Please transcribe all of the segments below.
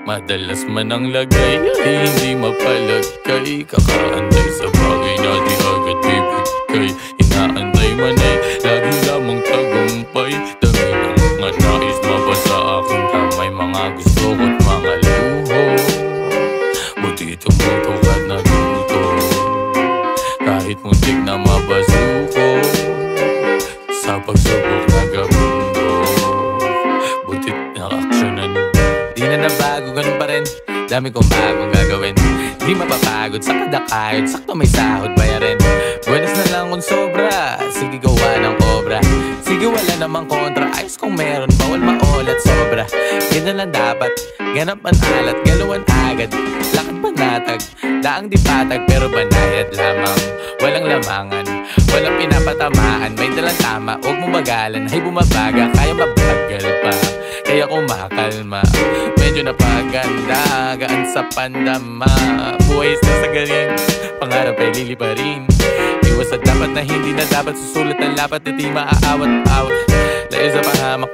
Madalas man ang lagay ay hindi mapalagay. Kakaantay sa bagay na di agad bibigay. Inaantay man ay lagi lamang tagumpay. Dami ng mga nais mabasa aking kamay. Mga gusto ko't mga luho. Buti tumutok at natuto. Kahit muntik na mabasuko sa pagsubok na gabundo. Butit na-actionan. Di na nabago, ganun pa rin. Dami kong bagong gagawin. Di mapapagod sa kadakayod. Sakto may sahod bayarin. Buenas na lang kung sobra. Sige gawa ng obra. Sige wala namang kontra. Ayos kung meron. Bawal maulat sobra. Ganyan lang dapat. Ganap man alat. Galuan agad. Lakad panatag. Daang di patag pero banayad lamang. Walang lamangan. Walang pinapatamaan. May dalang tama. Huwag mo bagalan. Ay bumabaga. Kaya mabagal pa. Kaya kumakalma. Medyo napaganda. Gaan sa pandama. Buhay sa sagarin. Pangarap ay lili pa rin. Iwas at dapat na hindi na dapat. Susulat ang lapat at di maaawat-awat. Layo sa pahamak.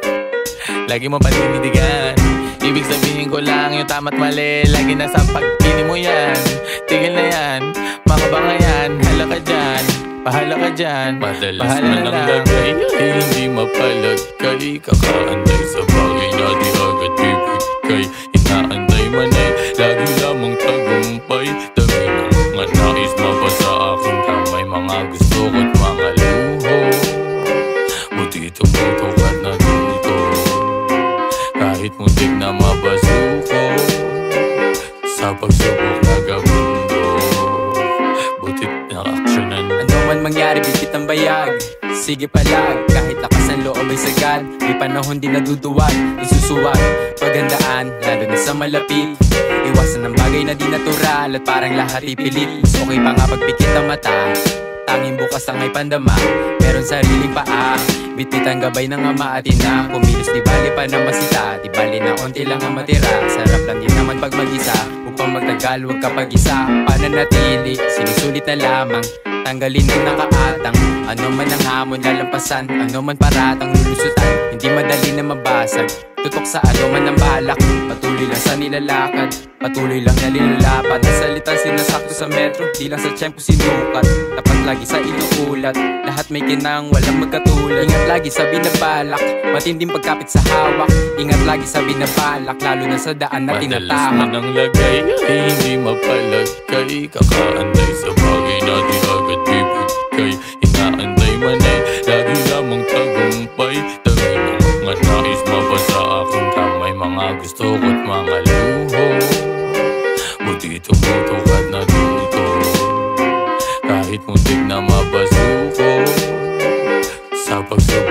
Lagi mo paninindigan. Ibig sabihin ko lang yung tama't mali. Lagi nasa pagpili mo yan. Tigil na yan. Mga bangayan. Hala ka dyan. Pahala ka dyan. Madalas man ang lagay ay hindi mapalagay. Kakaantay sa bagay na di agad bibigay. Inaantay man ay lagi lamang tagumpay. Dami ng mga nais mabasa aking kamay. Mga gusto ko't mga luho. Buti tumutok at natuto. Kahit muntik na mabasuko sa pagsubok na gabundo. Butit na-actionan. Ano man mangyari, bigit ang bayag. Sige palag, kahit lakas ng loob ay sagad. May panahon din naduduwag, isusuwag. Pagandaan, lalo na sa malapit. Iwasan ng bagay na di natural at parang lahat ipilit. Mas okay pa nga pagpikit ang mata. Tanging bukas ang may pandama. Meron sariling paa. Bitbit ang gabay ng ama at ina. Kumilos di bali pa na masita. Di bali na onti lang ang matira. Sarap lang din naman pag mag-isa. Upang magtagal huwag kapag isa. Pananatili, sinusulit na lamang. Tanggalin ang nakaatang. Ano man ang hamon lalampasan. Ano man paratang lulusutan. Hindi madali na mabasag. Tutok sa ano man ang balak. Patuloy lang sa nilalakad. Patuloy lang na linulapan. Nasalita sinasakto sa metro. Di lang sa tiyempo sinukat. Tapat lagi sa inuulat. Lahat may kinang walang magkatulad. Ingat lagi sa binabalak. Matinding pagkapit sa hawak. Ingat lagi sa binabalak. Lalo na sa daan na tinatahak. Madalas man ang lagay ay hindi mapalagay. Kakaantay sa bagay na di agad bibigay. Inaantay man ay lagi lamang tagumpay. Dami ng mga nais mabasa aking kamay. Mga gusto ko't mga luho. Buti tumutok at natuto. Kahit muntik na mabasuko sa pagsubok